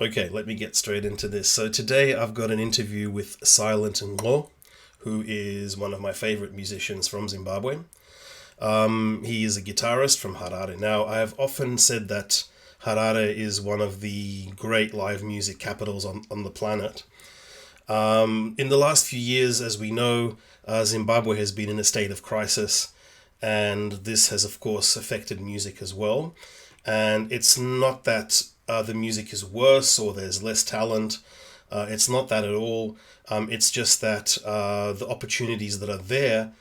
Okay, let me get straight into this. So today I've got an interview with Sylent Nqo, who is one of my favorite musicians from Zimbabwe. He is a guitarist from Harare. Now, I have often said that Harare is one of the great live music capitals on the planet. In the last few years, as we know, Zimbabwe has been in a state of crisis, and this has, of course, affected music as well. And it's not that the music is worse or there's less talent. It's not that at all. It's just that the opportunities that are there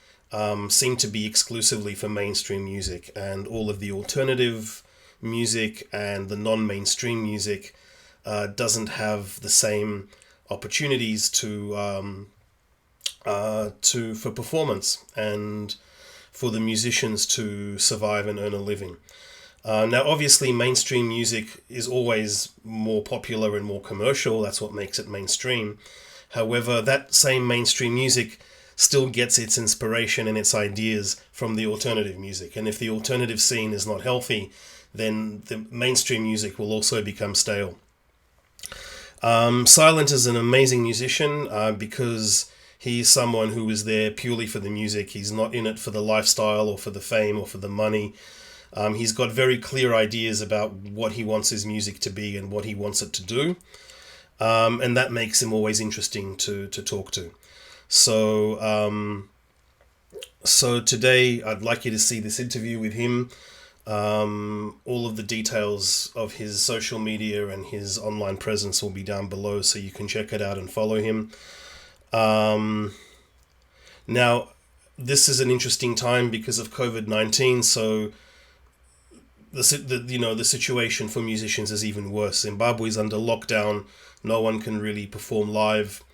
seem to be exclusively for mainstream music, and all of the alternative music and the non-mainstream music doesn't have the same opportunities for performance and for the musicians to survive and earn a living. Now, obviously, mainstream music is always more popular and more commercial. That's what makes it mainstream. However, that same mainstream music still gets its inspiration and its ideas from the alternative music. And if the alternative scene is not healthy, then the mainstream music will also become stale. Sylent is an amazing musician because he's someone who is there purely for the music. He's not in it for the lifestyle or for the fame or for the money. He's got very clear ideas about what he wants his music to be and what he wants it to do. And that makes him always interesting to talk to. So today I'd like you to see this interview with him. All of the details of his social media and his online presence will be down below, so you can check it out and follow him. Now, this is an interesting time because of COVID-19, so the situation for musicians is even worse. Zimbabwe is under lockdown. No one can really perform live.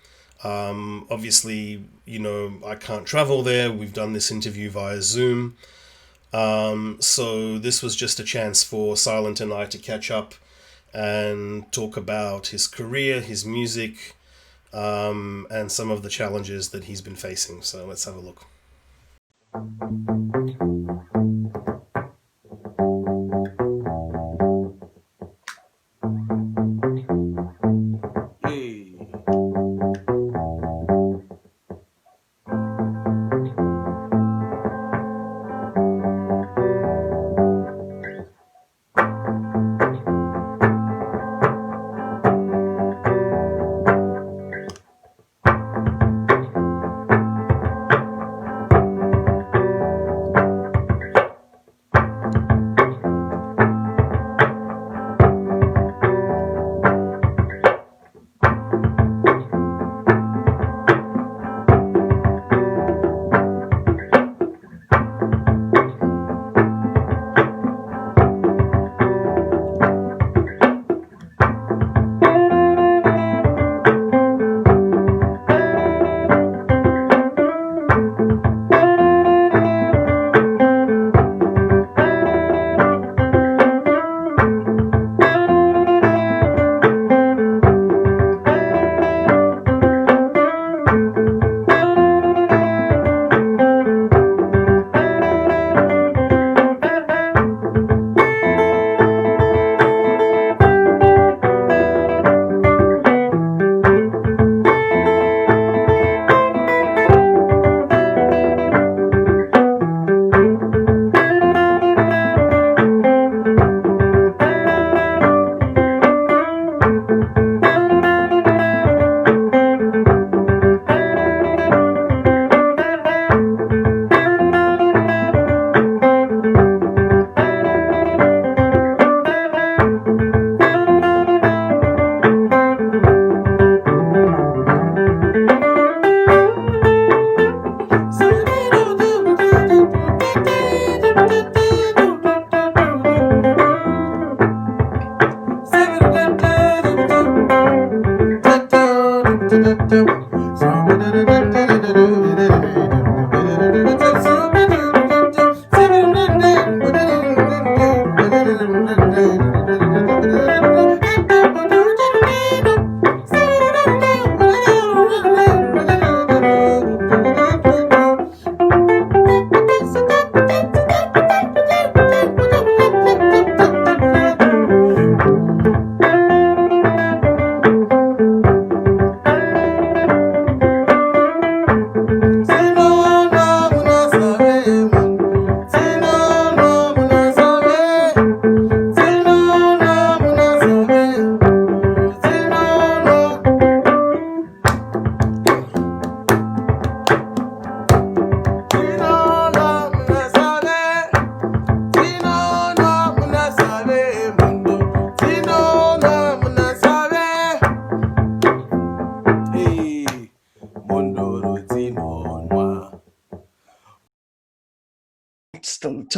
Obviously, I can't travel there. We've done this interview via Zoom. So this was just a chance for Sylent and I to catch up and talk about his career, his music, and some of the challenges that he's been facing. So let's have a look.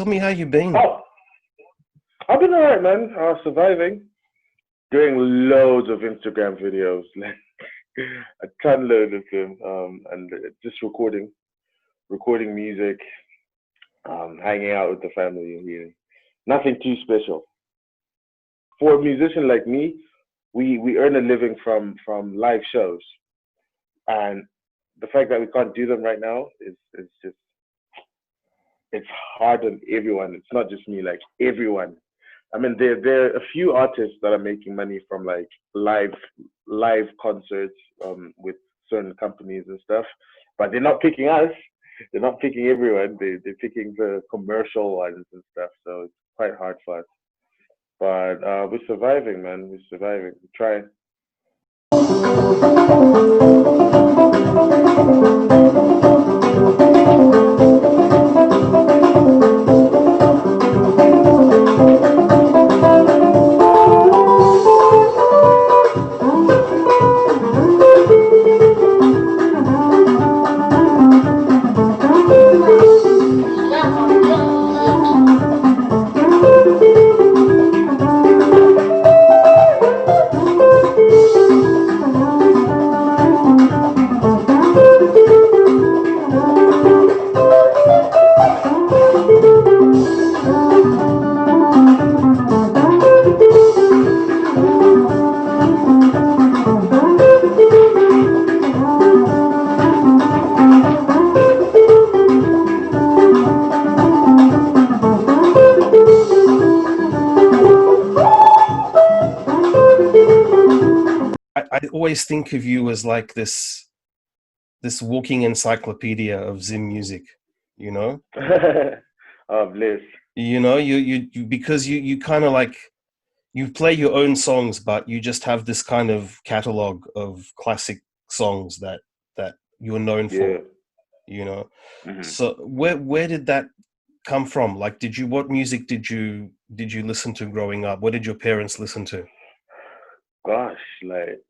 me how you been. Oh, I've been alright, man. Surviving, doing loads of Instagram videos, like a ton load of them, and just recording music, hanging out with the family. Really, nothing too special. For a musician like me, we earn a living from live shows, and the fact that we can't do them right now is just it's hard on everyone. It's not just me, like everyone. I mean, there are a few artists that are making money from like live concerts with certain companies and stuff, but they're not picking us. They're not picking everyone. They're picking the commercial ones and stuff. So it's quite hard for us. But we're surviving, man. We're surviving. We're trying. I always think of you as like this walking encyclopedia of Zim music, you know? Of bliss. You because you kind of like you play your own songs, but you just have this kind of catalog of classic songs that you're known Yeah. for, you know. Hmm. So where did that come from? Like, what music did you listen to growing up? What did your parents listen to? Gosh, like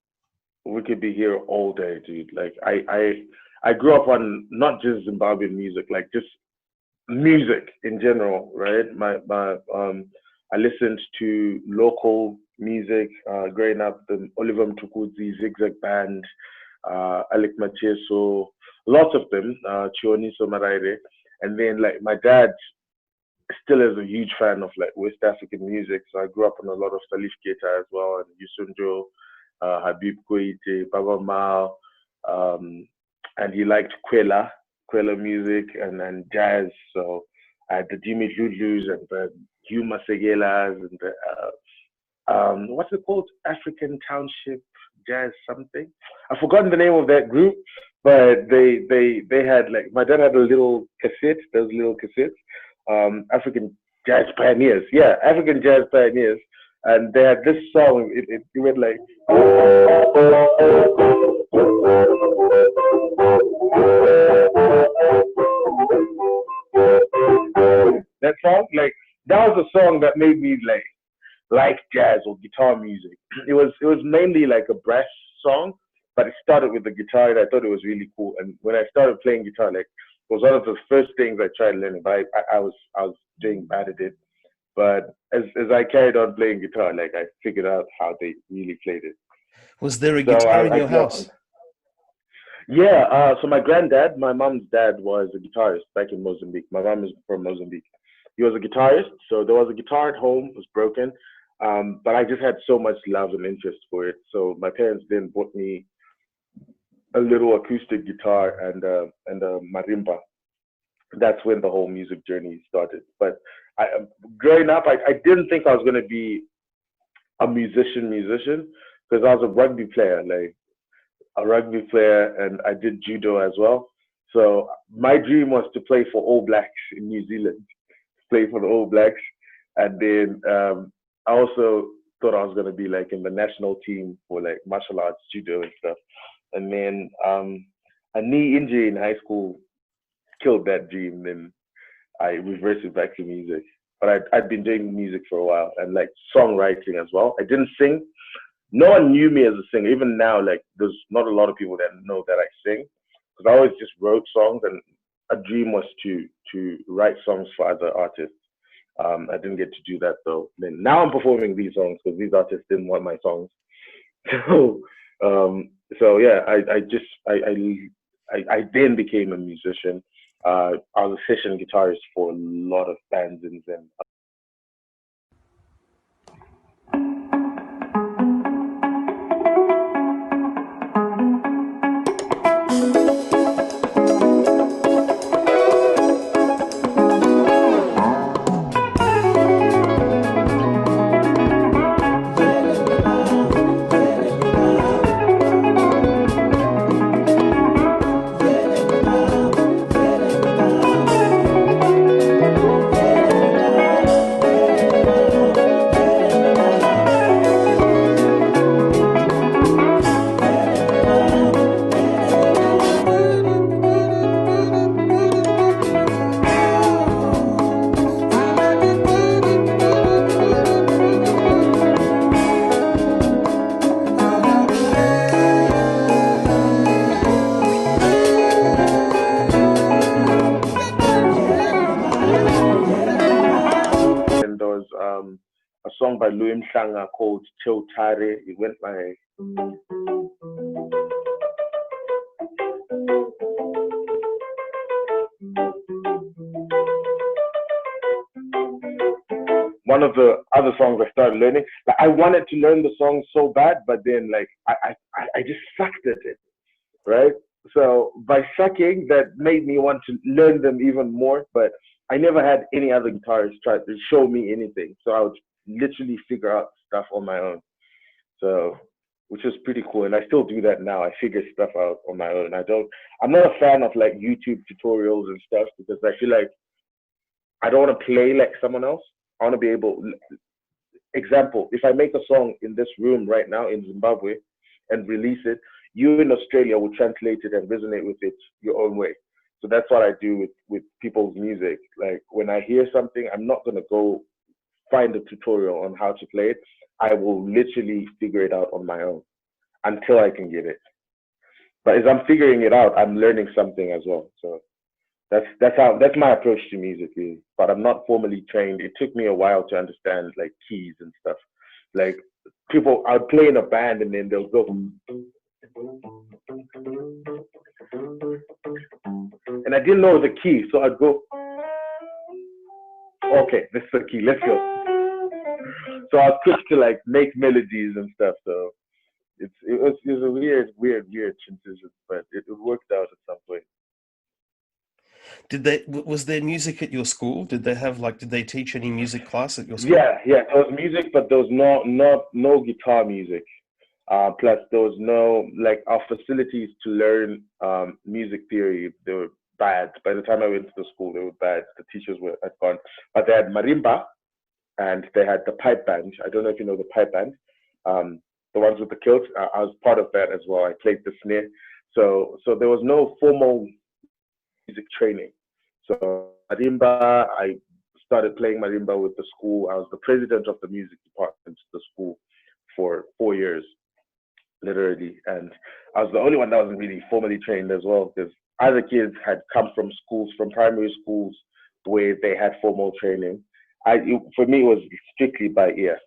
we could be here all day, dude. Like I grew up on not just Zimbabwean music, like just music in general, right? My I listened to local music growing up, the Oliver Mtukudzi, Zigzag Band, Alec Macheso, lots of them, Chioniso Maraire. And then like my dad still is a huge fan of like West African music. So I grew up on a lot of Salif Keita as well, and Yusunjo, Habib Koite, Baba Mal, um, and he liked Kwela music and jazz. So I had the Jimmy Lulus and the Hugh Masegelas and the what's it called? African Township Jazz something. I've forgotten the name of that group, but they had like my dad had a little cassette, those little cassettes, African Jazz Pioneers. Yeah, African Jazz Pioneers. And they had this song, it went like that song, like that was a song that made me like jazz or guitar music. It was mainly like a brass song, but it started with the guitar, and I thought it was really cool. And when I started playing guitar, like it was one of the first things I tried learning, but I was doing bad at it. But as I carried on playing guitar, like I figured out how they really played it. Was there a So guitar in I your grew up on. house? Yeah, so my granddad, my mom's dad, was a guitarist back in Mozambique. My mom is from Mozambique. He was a guitarist, so there was a guitar at home, it was broken, but I just had so much love and interest for it. So my parents then bought me a little acoustic guitar and a marimba. That's when the whole music journey started. But growing up, I didn't think I was going to be a musician, because I was a rugby player. Like a rugby player, and I did judo as well. So my dream was to play for All Blacks in New Zealand, play for the All Blacks, and then I also thought I was gonna be like in the national team for like martial arts, judo and stuff. And then a knee injury in high school killed that dream. Then I reverted back to music. But I'd been doing music for a while and like songwriting as well. I didn't sing, no one knew me as a singer. Even now, like there's not a lot of people that know that I sing, because I always just wrote songs, and a dream was to write songs for other artists. I didn't get to do that though. Then now I'm performing these songs because these artists didn't want my songs. So yeah, I then became a musician. I was a session guitarist for a lot of bands in Zimbabwe. A song by Brilliant Harare called Tare. It went like one of the other songs I started learning. Like I wanted to learn the song so bad, but then like I just sucked at it, right? So by sucking, that made me want to learn them even more. But I never had any other guitarist try to show me anything, so I would literally figure out stuff on my own. So, which is pretty cool, and I still do that now. I figure stuff out on my own. I'm not a fan of like YouTube tutorials and stuff because I feel like I don't want to play like someone else. I want to be able. Example: if I make a song in this room right now in Zimbabwe and release it, you in Australia will translate it and resonate with it your own way. So that's what I do with people's music. Like when I hear something, I'm not gonna go find a tutorial on how to play it. I will literally figure it out on my own until I can get it. But as I'm figuring it out, I'm learning something as well. So that's my approach to music, really. But I'm not formally trained. It took me a while to understand like keys and stuff. Like people, I'd play in a band and then they'll go, and I didn't know the key, so I'd go, okay, this is the key, let's go. So I was quick to like make melodies and stuff. So it was a weird transition, but it worked out at some point. Was there music at your school? Did they teach any music class at your school? Yeah, there was music, but there was no guitar music. Plus there was no, like, our facilities to learn music theory, they were bad. By the time I went to the school, they were bad. The teachers had gone, but they had marimba and they had the pipe band. I don't know if you know the pipe band. The ones with the kilts. I was part of that as well. I played the snare. So there was no formal music training. So marimba, I started playing marimba with the school. I was the president of the music department at the school for 4 years, literally. And I was the only one that wasn't really formally trained as well, because other kids had come from schools, from primary schools where they had formal training. For me, it was strictly by ear.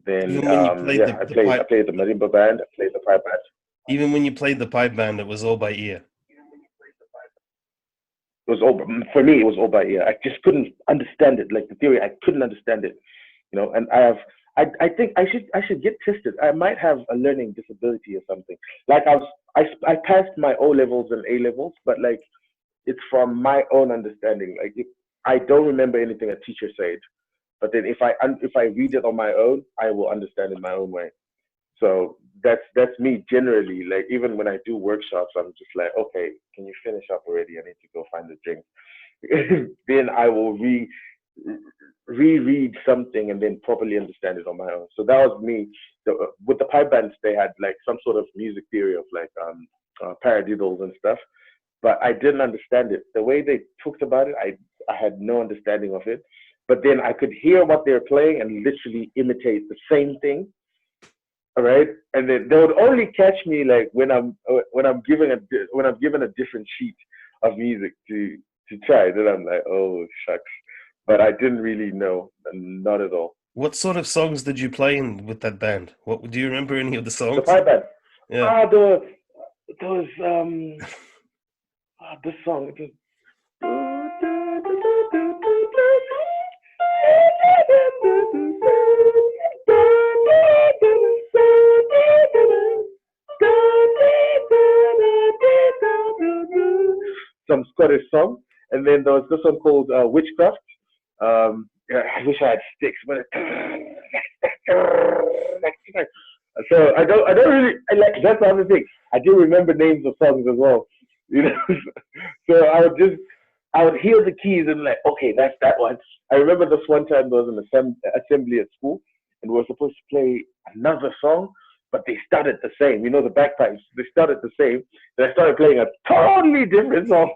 Then I played the marimba band, I played the pipe band. Even when you played the pipe band, it was all by ear. It was all, for me, it was all by ear. I just couldn't understand it. Like the theory, I couldn't understand it. And I think I should get tested. I might have a learning disability or something. Like I passed my O levels and A levels, but like it's from my own understanding. Like I don't remember anything a teacher said, but then if I read it on my own, I will understand it my own way. So that's me generally. Like even when I do workshops, I'm just like, okay, can you finish up already? I need to go find a drink. Then I will reread something and then properly understand it on my own. So that was me. With the pipe bands, they had like some sort of music theory of like paradiddles and stuff, but I didn't understand it. The way they talked about it, I had no understanding of it. But then I could hear what they were playing and literally imitate the same thing. All right, and then they would only catch me like when I'm given a different sheet of music to try. Then I'm like, oh shucks. but I didn't really know, not at all. What sort of songs did you play in with that band? What do you remember any of the The songs? pipe band. Yeah. Ah, there was this song. It some Scottish song, and then there was this one called Witchcraft. Yeah, I wish I had sticks, but so I don't really I like that's the other thing. I do remember names of songs as well, you know. So I would hear the keys and like, okay, that's that one. I remember this one time there was an assembly at school, and we were supposed to play another song, but they started the same. You know, the bagpipes, they started the same. And I started playing a totally different song.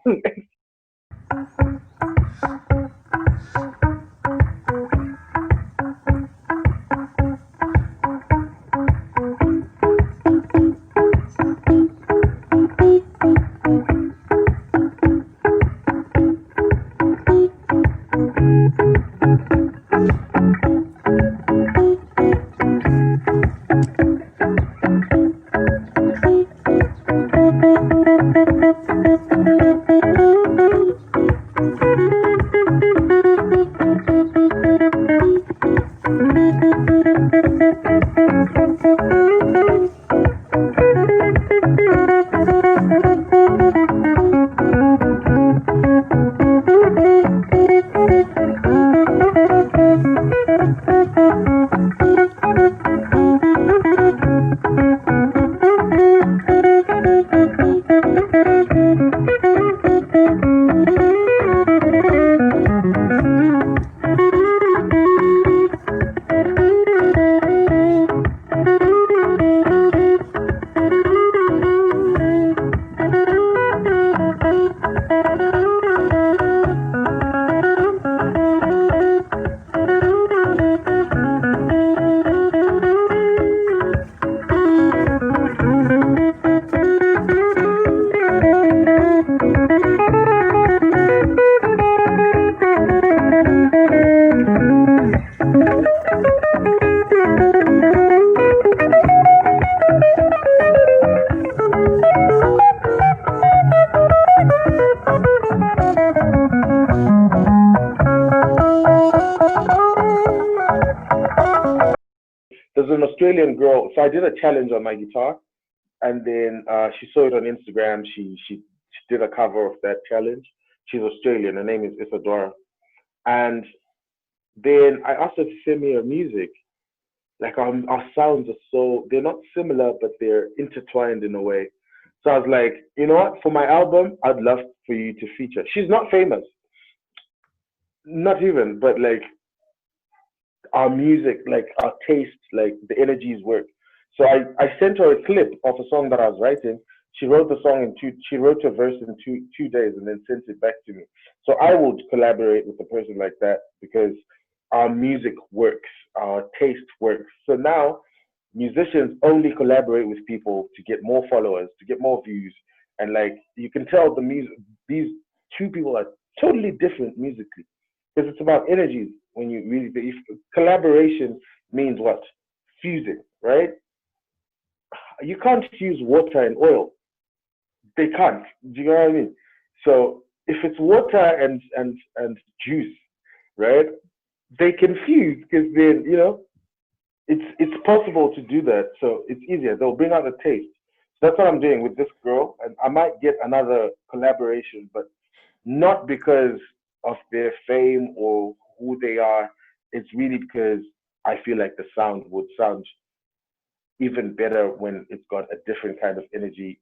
There's an Australian girl. So I did a challenge on my guitar, and then she saw it on Instagram. She did a cover of that challenge. She's Australian. Her name is Isadora, and then I asked her to send me her music. Like our sounds are so they're not similar, but they're intertwined in a way. So I was like, you know what? For my album, I'd love for you to feature. She's not famous, not even, but like our music, like our taste, like the energies work. So I sent her a clip of a song that I was writing. She wrote the song in she wrote a verse in two days and then sent it back to me. So I would collaborate with a person like that because our music works, our taste works. So now musicians only collaborate with people to get more followers, to get more views. And like you can tell the music these two people are totally different musically because it's about energies. When you really if collaboration means what? Fusing, right? You can't fuse water and oil. They can't. Do you know what I mean? So if it's water and juice, right? They can fuse because then it's possible to do that. So it's easier. They'll bring out a taste. So that's what I'm doing with this girl, and I might get another collaboration, but not because of their fame or who they are. It's really because I feel like the sound would sound even better when it's got a different kind of energy.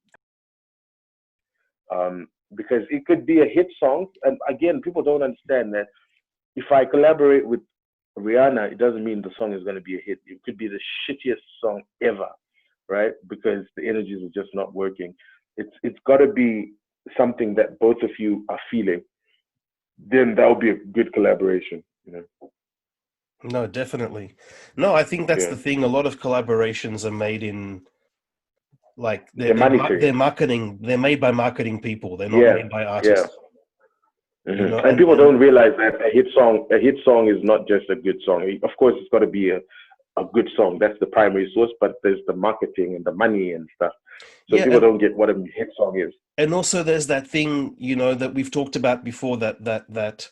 Because it could be a hit song, and again, people don't understand that if I collaborate with Rihanna, it doesn't mean the song is going to be a hit. It could be the shittiest song ever, right? Because the energies are just not working. It's got to be something that both of you are feeling. Then that would be a good collaboration. No, definitely. No, I think that's Yeah, the thing. A lot of collaborations are made in like the money thing. they're marketing. They're made by marketing people. They're not Yeah, made by yeah, artists. And people don't realize that a hit song is not just a good song. Of course, it's got to be a good song. That's the primary source, but there's the marketing and the money and stuff. So people don't get what a hit song is. And also there's that thing, that we've talked about before, that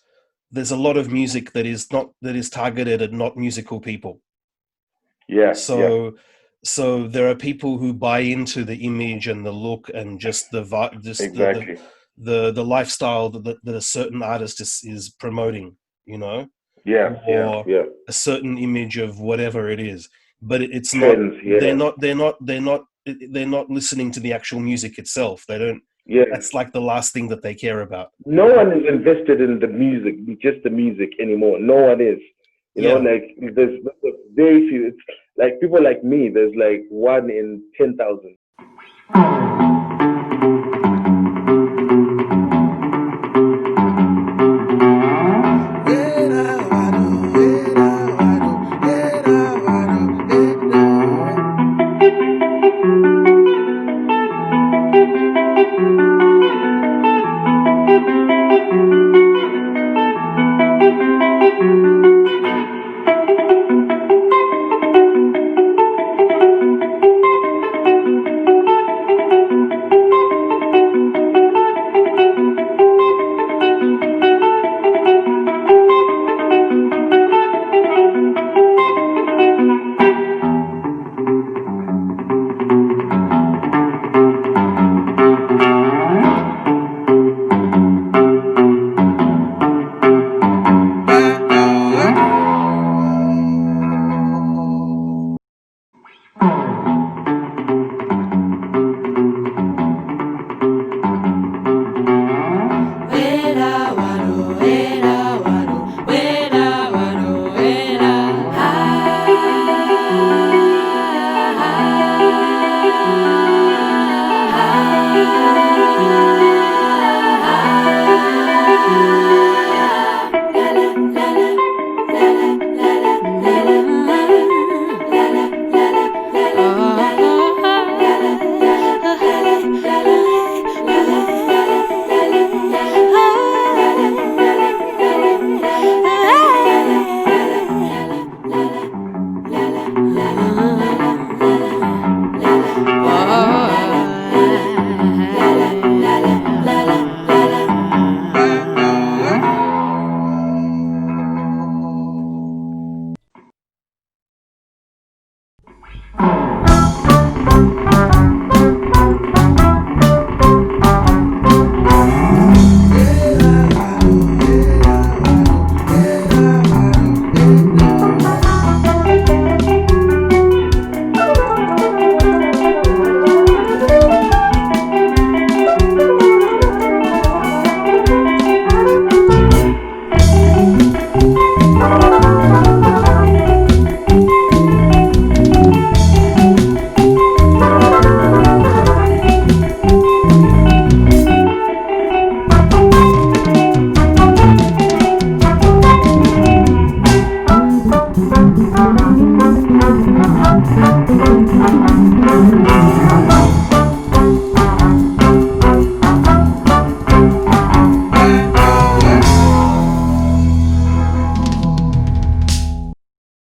there's a lot of music that is targeted at not musical people. Yeah. So there are people who buy into the image and the look and just the exactly. the lifestyle that a certain artist is promoting, or a certain image of whatever it is. But it's Trends, not. They're not listening to the actual music itself. They don't. Yeah. That's like the last thing that they care about. No one is invested in the music, just the music anymore. No one is. Like there's very few. It's like people like me. There's like 1 in 10,000.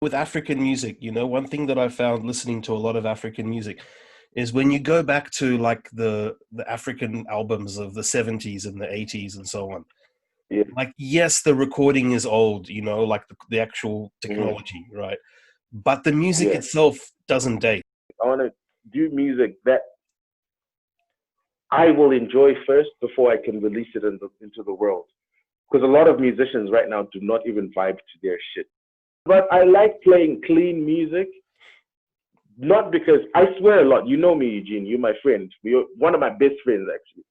With African music, one thing that I found listening to a lot of African music is when you go back to like the African albums of the 70s and the 80s and so on. Yeah. Like, yes, the recording is old, like the actual technology, right? But the music itself doesn't date. I want to do music that I will enjoy first before I can release it into the world. Because a lot of musicians right now do not even vibe to their shit. But I like playing clean music, not because I swear a lot. You know me, Eugene. You're my friend. You're one of my best friends, actually.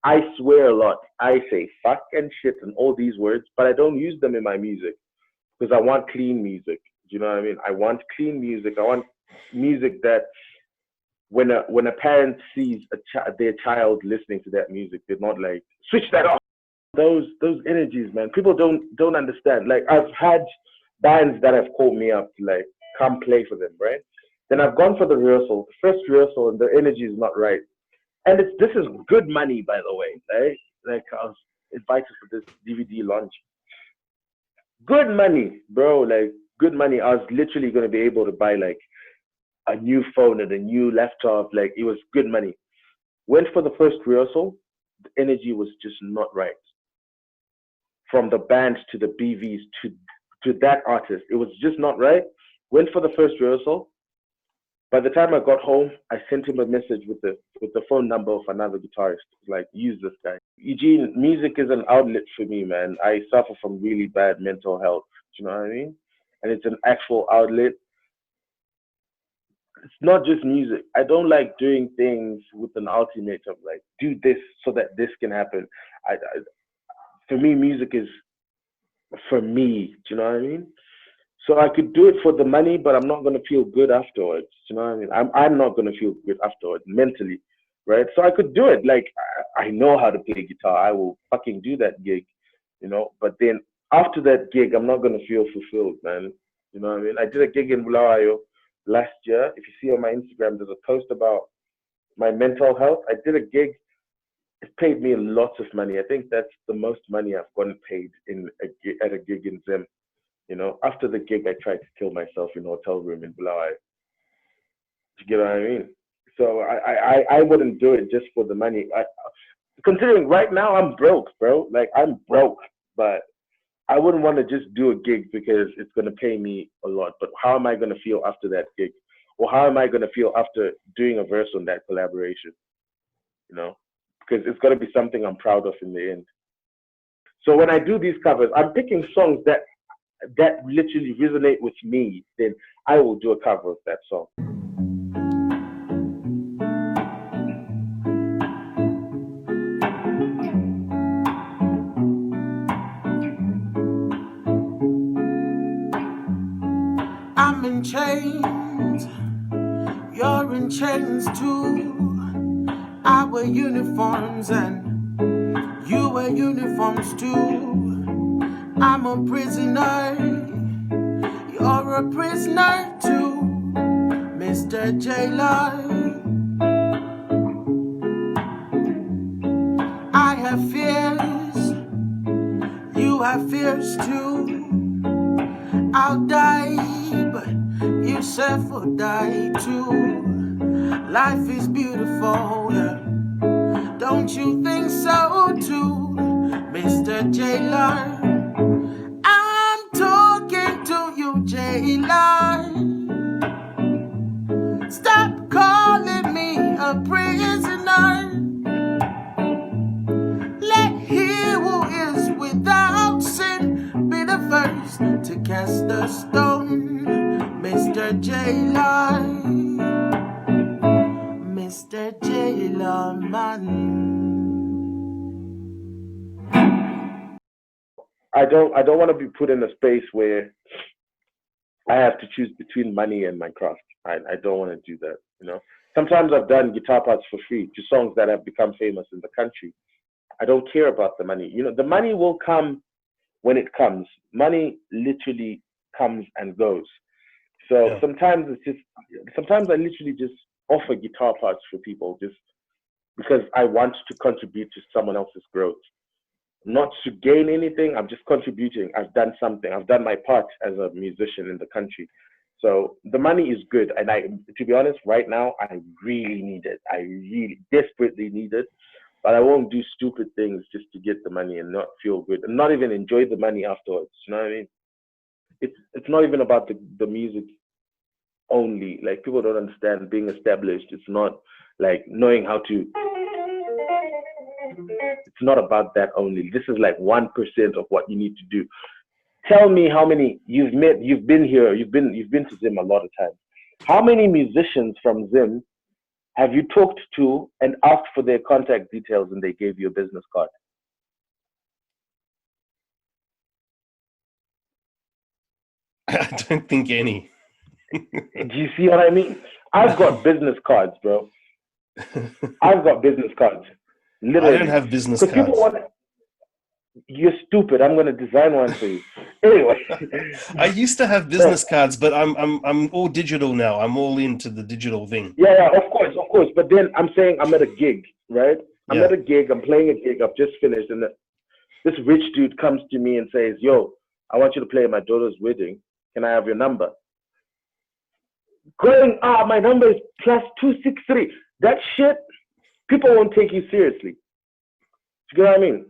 I swear a lot. I say fuck and shit and all these words, but I don't use them in my music because I want clean music. Do you know what I mean? I want clean music. I want music that when a parent sees their child listening to that music, they're not like, switch that off. Those energies, man. People don't understand. Like, I've had bands that have called me up to like come play for them, right? Then I've gone for the rehearsal, the first rehearsal, and the energy is not right. And this is good money, by the way, right? Like, invited for this DVD launch. Good money, bro. Like good money. I was literally going to be able to buy like a new phone and a new laptop. Like it was good money. Went for the first rehearsal. The energy was just not right. From the band to the BVs to that artist, it was just not right. Went for the first rehearsal. By the time I got home, I sent him a message with the phone number of another guitarist. Like, use this guy. Eugene, music is an outlet for me, man. I suffer from really bad mental health. Do you know what I mean? And it's an actual outlet. It's not just music. I don't like doing things with an ultimatum, like do this so that this can happen. For me, music is for me. Do you know what I mean? So I could do it for the money, but I'm not gonna feel good afterwards. You know what I mean? I'm not gonna feel good afterwards mentally, right? So I could do it. Like I know how to play guitar. I will fucking do that gig, you know. But then after that gig, I'm not gonna feel fulfilled, man. You know what I mean? I did a gig in Bulawayo last year. If you see on my Instagram, there's a post about my mental health. I did a gig. It paid me lots of money. I think that's the most money I've gotten paid at a gig in Zim. You know, after the gig, I tried to kill myself in a hotel room in Bulawayo. You get what I mean? So I wouldn't do it just for the money. Considering right now I'm broke, bro. Like I'm broke, but I wouldn't want to just do a gig because it's going to pay me a lot. But how am I going to feel after that gig? Or how am I going to feel after doing a verse on that collaboration? You know, because it's going to be something I'm proud of in the end. So when I do these covers, I'm picking songs that literally resonate with me. Then I will do a cover of that song. I'm in chains, you're in chains too. I wear uniforms and you wear uniforms too. I'm a prisoner, you're a prisoner too, Mr. Jailer. I have fears, you have fears too. I'll die, but yourself will die too. Life is beautiful, yeah. Don't you think so too, Mr. Jailer? I'm talking to you, Jailer. Stop calling me a prisoner. Let he who is without sin be the first to cast the stone, Mr. Jailer. Mr. Jailer man. I don't want to be put in a space where I have to choose between money and my craft. I don't want to do that, you know. Sometimes I've done guitar parts for free to songs that have become famous in the country. I don't care about the money. You know, the money will come when it comes. Money literally comes and goes. So sometimes I literally just offer guitar parts for people just because I want to contribute to someone else's growth. Not to gain anything, I'm just contributing. I've done something. I've done my part as a musician in the country. So the money is good. And to be honest, right now, I really need it. I really desperately need it. But I won't do stupid things just to get the money and not feel good and not even enjoy the money afterwards. You know what I mean? It's not even about the music only. Like people don't understand being established. It's not like knowing how to. It's not about that only. This is like 1% of what you need to do. Tell me how many you've met. You've been here. You've been to Zim a lot of times. How many musicians from Zim have you talked to and asked for their contact details and they gave you a business card? I don't think any. Do you see what I mean? I've got business cards, bro. I've got business cards. Literally. I don't have business cards. You're stupid. I'm gonna design one for you. Anyway. I used to have business cards, but I'm all digital now. I'm all into the digital thing. Yeah, of course. But then I'm saying I'm at a gig, right? I'm at a gig. I'm playing a gig. I've just finished, and This rich dude comes to me and says, "Yo, I want you to play at my daughter's wedding. Can I have your number?" Going, my number is +263. That shit, people won't take you seriously. You get what I mean?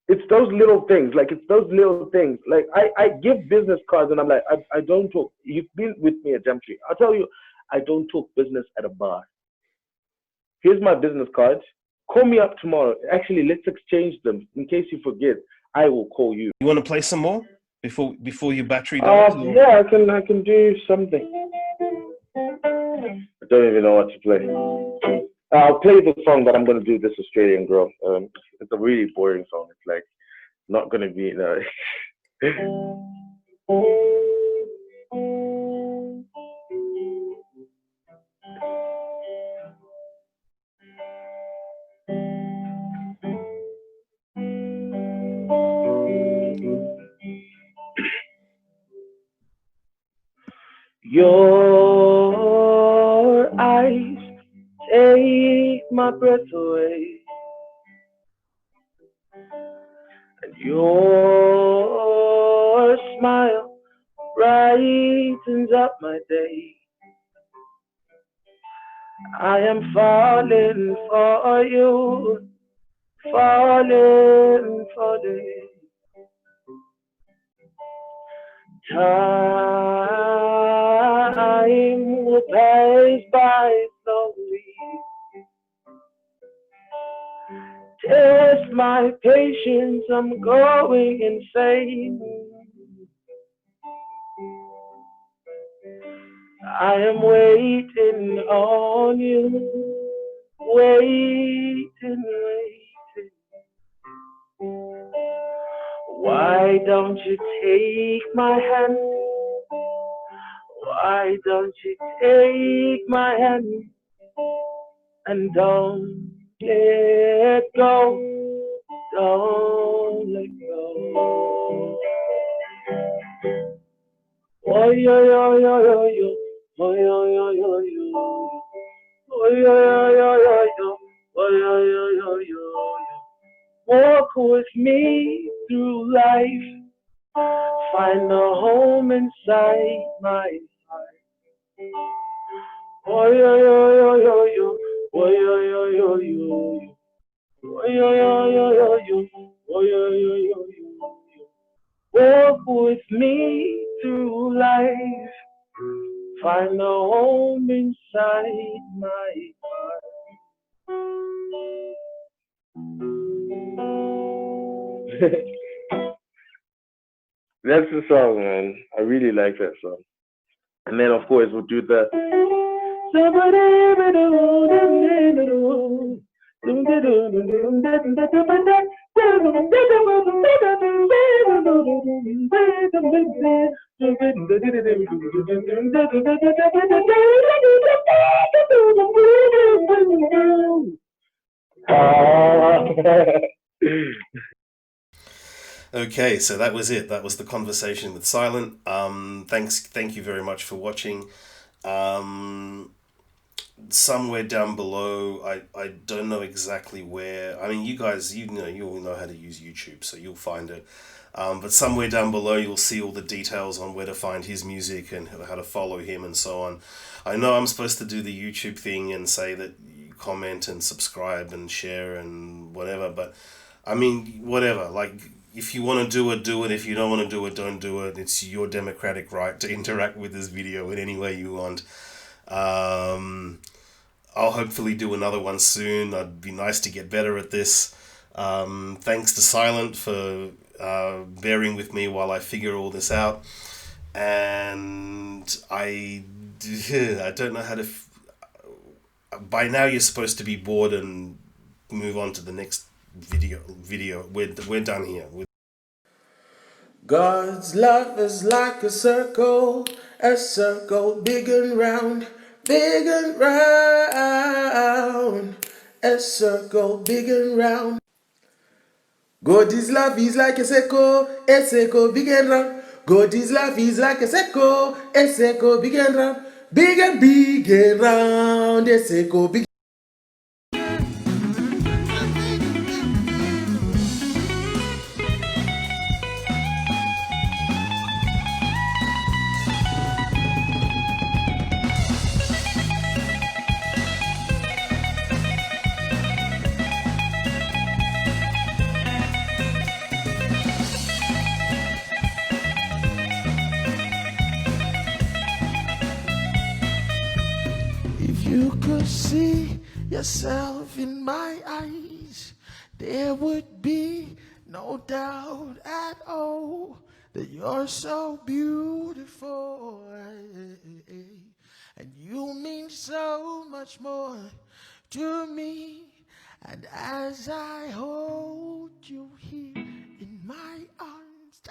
It's those little things. Like, it's those little things. Like, I give business cards and I'm like, I don't talk. You've been with me at Jump Tree. I'll tell you, I don't talk business at a bar. Here's my business cards. Call me up tomorrow. Actually, let's exchange them. In case you forget, I will call you. You want to play some more before your battery dies? Yeah, I can do something. I don't even know what to play. I'll play the song that I'm going to do, This Australian Girl. It's a really boring song. It's like not going to be, Your eyes take my breath away, and your smile brightens up my day. I am falling for you, falling. Time will pass by slowly. Test my patience, I'm going insane. I am waiting on you, waiting. Why don't you take my hand? Why don't you take my hand and don't let go? Don't let go. Oh yo yo yo yo yo. Oh yo yo yo yo. Oh yo yo yo yo yo. Oh yo yo yo yo. Walk with me through life. Find a home inside my heart. Oh yo yo yo yo yo. Oh yo yo yo yo. Oh yo yo yo yo yo. Oh yo yo yo yo. Walk with me through life. Find a home inside my heart. That's the song, man. I really like that song. And then, of course, we'll do the. Okay, so that was it. That was the conversation with Sylent. Thank you very much for watching. Somewhere down below, I don't know exactly where. I mean, you guys, you all know how to use YouTube, so you'll find it. But somewhere down below, you'll see all the details on where to find his music and how to follow him and so on. I know I'm supposed to do the YouTube thing and say that you comment and subscribe and share and whatever, but I mean, whatever. Like, if you want to do it, do it. If you don't want to do it, don't do it. It's your democratic right to interact with this video in any way you want. I'll hopefully do another one soon. It'd be nice to get better at this. Thanks to Sylent for bearing with me while I figure all this out. And I don't know how to... By now you're supposed to be bored and move on to the next video. We're done here. God's love is like a circle big and round, a circle big and round. God's love is like a circle big and round. God's love is like a circle big and round, big and round, a circle big. could see yourself in my eyes, there would be no doubt at all that you're so beautiful. And you mean so much more to me. And as I hold you here in my arms,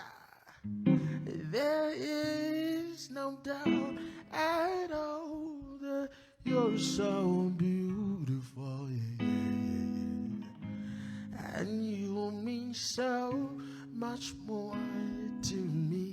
there is no doubt at all that you're so beautiful, yeah. And you mean so much more to me.